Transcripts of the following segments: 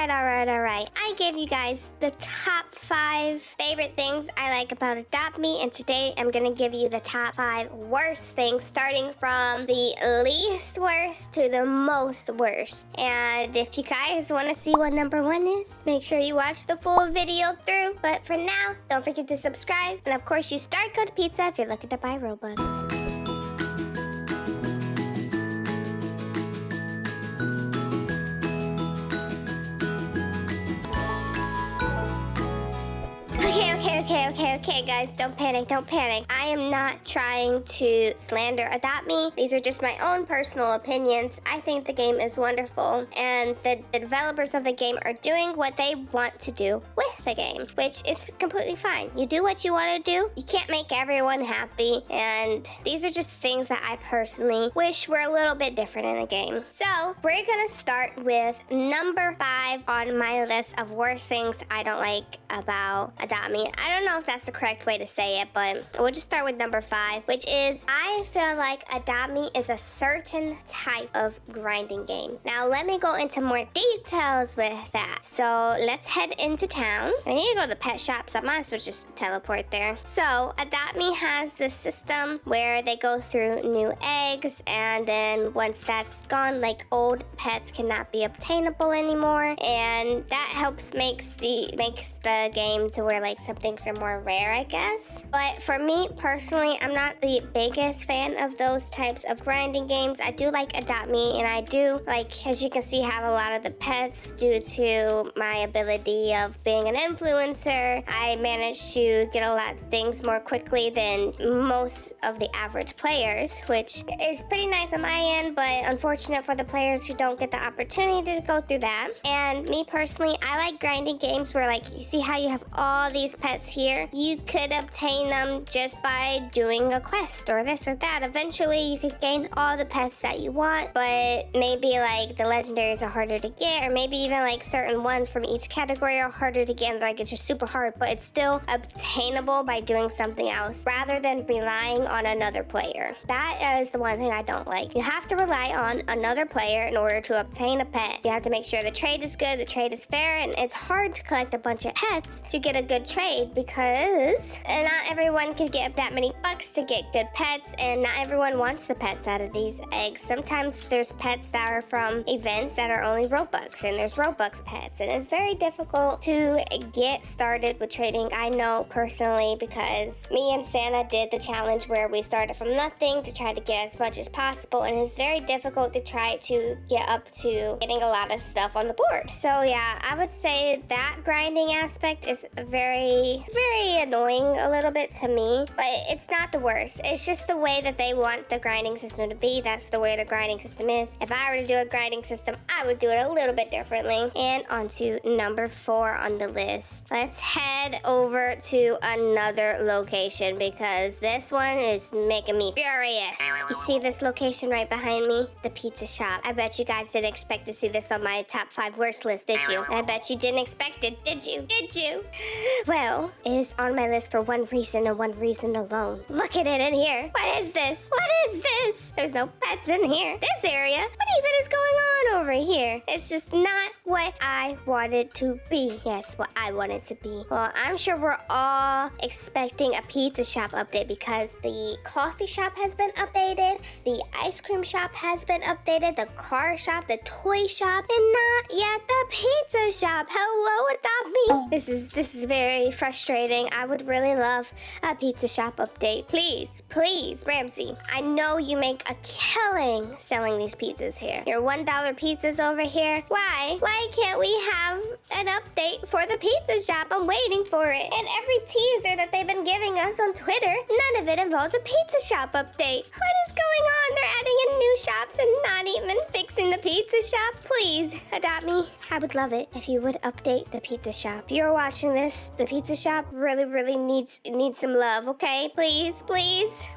Alright. I gave you guys the top 5 favorite things I like about Adopt Me, and today I'm gonna give you the top 5 worst things, starting from the least worst to the most worst. And if you guys want to see what number 1 is, make sure you watch the full video through. But for now, don't forget to subscribe, and of course use Start Code Pizza if you're looking to buy Robux. Okay, guys, don't panic. I am not trying to slander Adopt Me. These are just my own personal opinions. I think the game is wonderful, and the developers of the game are doing what they want to do with the game, which is completely fine. You do what you want to do. You can't make everyone happy, and these are just things that I personally wish were a little bit different in the game. So, we're gonna start with number 5 on my list of worst things I don't like about Adopt Me. I don't know if that's the correct way to say it, but we'll just start with number 5, which is I feel like Adopt Me is a certain type of grinding game. Now, let me go into more details with that. So, let's head into town. I need to go to the pet shop, so I might as well just teleport there. So, Adopt Me has this system where they go through new eggs, and then once that's gone, like, old pets cannot be obtainable anymore, and that makes the game to where, like, some things are more rare, I guess. But for me personally, I'm not the biggest fan of those types of grinding games. I do like Adopt Me, and I do, like, as you can see, have a lot of the pets due to my ability of being an influencer. I managed to get a lot of things more quickly than most of the average players, which is pretty nice on my end, but unfortunate for the players who don't get the opportunity to go through that. And me personally, I like grinding games where, like, you see how you have all these pets here? You could obtain them just by doing a quest or this or that. Eventually, you could gain all the pets that you want, but maybe, like, the legendaries are harder to get, or maybe even, like, certain ones from each category are harder to get, and, like, it's just super hard, but it's still obtainable by doing something else rather than relying on another player. That is the one thing I don't like. You have to rely on another player in order to obtain a pet. You have to make sure the trade is good, the trade is fair, and it's hard to collect a bunch of pets to get a good trade because not everyone can get that many bucks to get good pets, and not everyone wants the pets out of these eggs. Sometimes there's pets that are from events that are only Robux, and there's Robux pets, and it's very difficult to get started with trading. I know personally because me and Santa did the challenge where we started from nothing to try to get as much as possible, and it's very difficult to try to get up to getting a lot of stuff on the board. So yeah, I would say that grinding aspect is very annoying a little bit to me, but it's not the worst. It's just the way that they want the grinding system to be. That's the way the grinding system is. If I were to do a grinding system, I would do it a little bit differently. And on to number 4 on the list. Let's head over to another location because this one is making me furious. You see this location right behind me? The pizza shop. I bet you guys didn't expect to see this on my top 5 worst list, did you? I bet you didn't expect it, did you? Well, it is on my list for one reason and one reason alone. Look at it in here. What is this? There's no pets in here. This area? What even is going on over here? It's just not what I wanted to be. Yes, what I wanted to be. Well, I'm sure we're all expecting a pizza shop update because the coffee shop has been updated, the ice cream shop has been updated, the car shop, the toy shop, and not yet the pizza shop. Hello, Adopt Me. This is very frustrating. I would really love a pizza shop update. Please, Ramsey. I know you make a killing selling these pizzas here. Your $1 pizzas over here. Why can't we have an update for the pizza shop? I'm waiting for it. And every teaser that they've been giving us on Twitter, none of it involves a pizza shop update. What is going on? They're adding in new shops and not even fixing the pizza shop. Please, Adopt Me. I would love it if you would update the pizza shop. If you're watching this, the pizza shop really needs some love, okay? Please.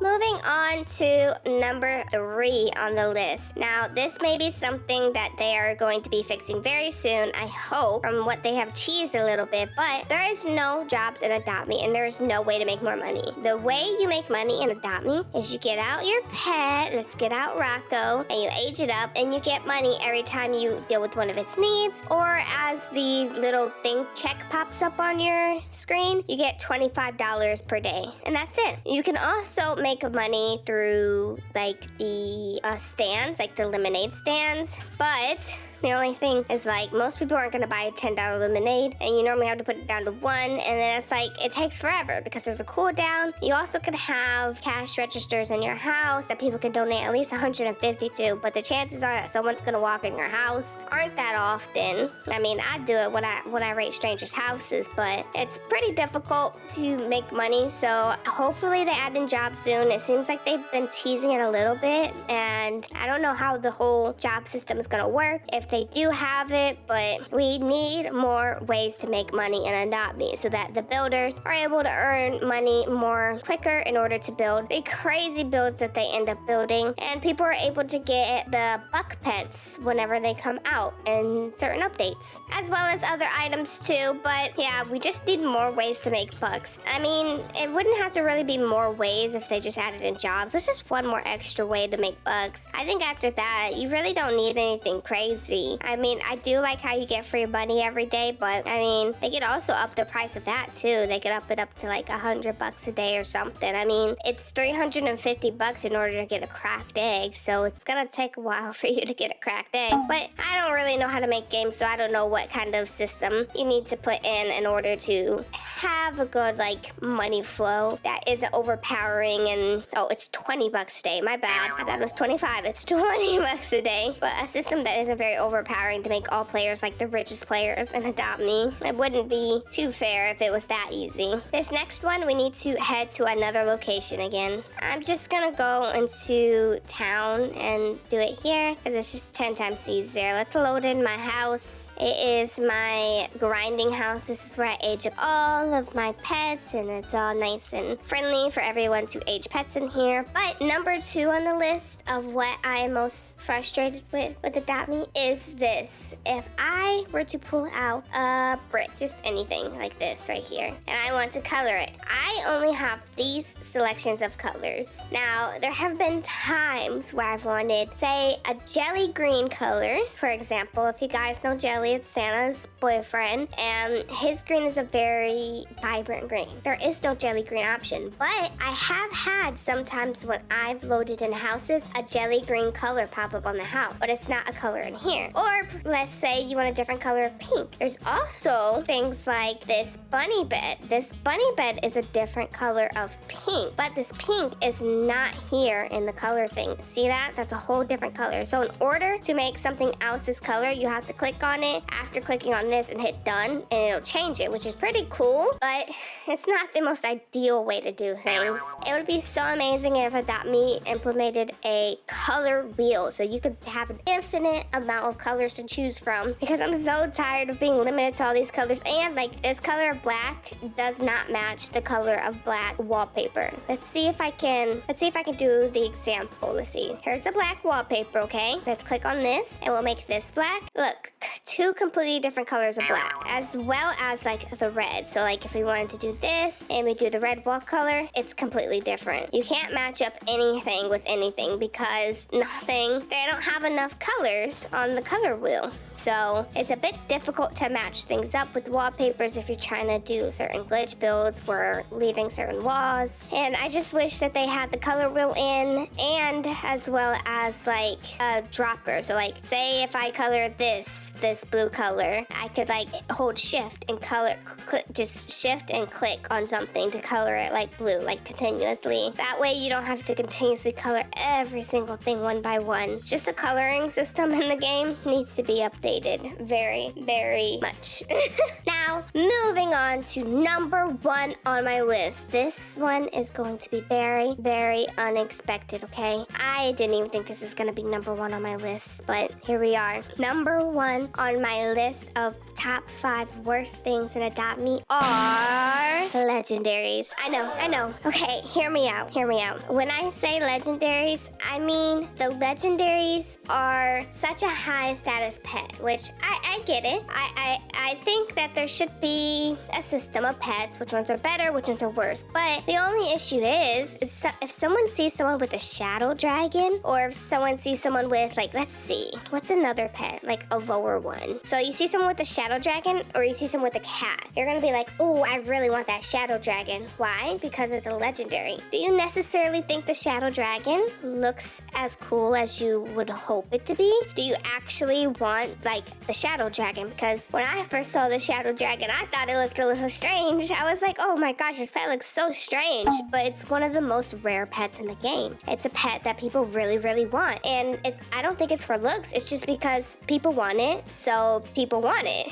Moving on to number 3 on the list. Now, this may be something that they are going to be fixing very soon, I hope. From what they have cheesed a little bit, but there is no jobs in Adopt Me, and there is no way to make more money. The way you make money in Adopt Me is you get out your pet, let's get out Rocco, and you age it up, and you get money every time you deal with one of its needs, or as the little thing check pops up on your screen, you get $25 per day, and that's it. You can also make money through like the stands, like the lemonade stands, but the only thing is, like, most people aren't going to buy a $10 lemonade, and you normally have to put it down to 1, and then it's like, it takes forever because there's a cooldown. You also can have cash registers in your house that people can donate at least $150 to, but the chances are that someone's going to walk in your house aren't that often. I mean, I do it when I rate strangers' houses, but it's pretty difficult to make money, so hopefully they add in jobs soon. It seems like they've been teasing it a little bit, and I don't know how the whole job system is going to work. If they do have it, but we need more ways to make money in Adopt Me so that the builders are able to earn money more quicker in order to build the crazy builds that they end up building, and people are able to get the buck pets whenever they come out in certain updates, as well as other items too. But yeah, we just need more ways to make bucks. I mean, it wouldn't have to really be more ways if they just added in jobs. It's just one more extra way to make bucks. I think after that, you really don't need anything crazy. I mean, I do like how you get free money every day, but I mean, they could also up the price of that too. They could up it up to like $100 a day or something. I mean, it's $350 in order to get a cracked egg, so it's gonna take a while for you to get a cracked egg. But I don't really know how to make games, so I don't know what kind of system you need to put in order to have a good like money flow that isn't overpowering. And oh, it's $20 a day. My bad. I thought it was 25. It's $20 a day, but a system that isn't very overpowering to make all players like the richest players and Adopt Me. It wouldn't be too fair if it was that easy. This next one, we need to head to another location again. I'm just gonna go into town and do it here because it's just 10 times easier. Let's load in my house. It is my grinding house. This is where I age up all of my pets, and it's all nice and friendly for everyone to age pets in here. But number 2 on the list of what I am most frustrated with Adopt Me is this. If I were to pull out a brick, just anything like this right here, and I want to color it, I only have these selections of colors. Now, there have been times where I've wanted, say, a jelly green color, for example. If you guys know Jelly, it's Santa's boyfriend, and his green is a very vibrant green. There is no jelly green option, but I have had sometimes when I've loaded in houses, a jelly green color pop up on the house, but it's not a color in here. Or let's say you want a different color of pink. There's also things like this bunny bed. This bunny bed is a different color of pink, but this pink is not here in the color thing. See that? That's a whole different color. So in order to make something else this color, you have to click on it after clicking on this and hit done, and it'll change it, which is pretty cool, but it's not the most ideal way to do things. It would be so amazing if Adopt Me implemented a color wheel so you could have an infinite amount of colors to choose from, because I'm so tired of being limited to all these colors. And like this color of black does not match the color of black wallpaper. Let's see if I can do the example. Let's see. Here's the black wallpaper, okay? Let's click on this and we'll make this black. Look, 2 completely different colors of black, as well as like the red. So like if we wanted to do this and we do the red wall color, it's completely different. You can't match up anything with anything because they don't have enough colors on the color wheel. So it's a bit difficult to match things up with wallpapers if you're trying to do certain glitch builds where leaving certain walls. And I just wish that they had the color wheel in, and as well as like a dropper. So like say if I color this blue color, I could like hold shift and just shift and click on something to color it like blue, like continuously. That way you don't have to continuously color every single thing one by one. Just the coloring system in the game needs to be updated very, very much. Now, moving on to number 1 on my list. This one is going to be very, very unexpected, okay? I didn't even think this was going to be number 1 on my list, but here we are. Number 1 on my list of top 5 worst things in Adopt Me are legendaries. I know. Okay, hear me out. When I say legendaries, I mean the legendaries are such a high status pet, which I get it. I think that there should be a system of pets, which ones are better, which ones are worse. But the only issue is if someone sees someone with a shadow dragon, or if someone sees someone with, like, let's see, what's another pet, like a lower one. So you see someone with a shadow dragon, or you see someone with a cat. You're gonna be like, oh, I really want that shadow dragon. Why? Because it's a legendary. Do you necessarily think the shadow dragon looks as cool as you would hope it to be? Do you actually want, like, the shadow dragon? Because when I first saw the shadow dragon, I thought it looked a little strange. I was like, oh my gosh, this pet looks so strange. But it's one of the most rare pets in the game. It's a pet that people really, really want. And I don't think it's for looks. It's just because people want it, so people want it.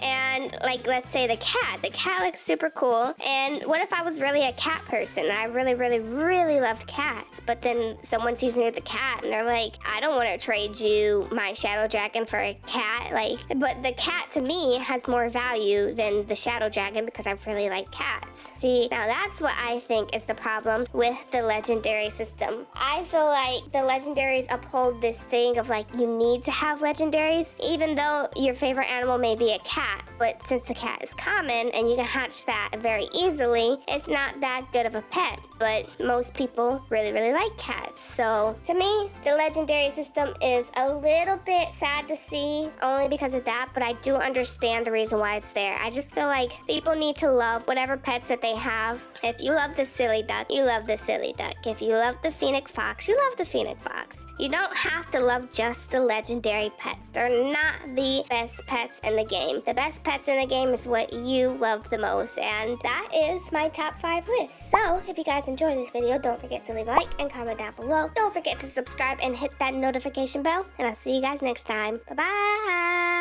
And, like, let's say the cat. The cat looks super cool. And what if I was really a cat person? I really, really, really loved cats. But then someone sees me with a cat and they're like, I don't want to trade you my shadow dragon for a cat. Like, but the cat to me has more value than the shadow dragon because I really like cats. See, now that's what I think is the problem with the legendary system. I feel like the legendaries uphold this thing of, like, you need to have legendaries, even though your favorite animal may be a cat. But since the cat is common and you can hatch that very easily, it's not that good of a pet. But most people really, really like cats. So to me, the legendary system is a little bit sad to see, only because of that, but I do understand the reason why it's there. I just feel like people need to love whatever pets that they have. If you love the silly duck, you love the silly duck. If you love the phoenix fox, you love the phoenix fox. You don't have to love just the legendary pets. They're not the best pets in the game. The best pets in the game is what you love the most, and that is my top 5 list. So if you guys enjoyed this video, don't forget to leave a like and comment down below. Don't forget to subscribe and hit that notification bell, and I'll see you guys next time. Bye-bye!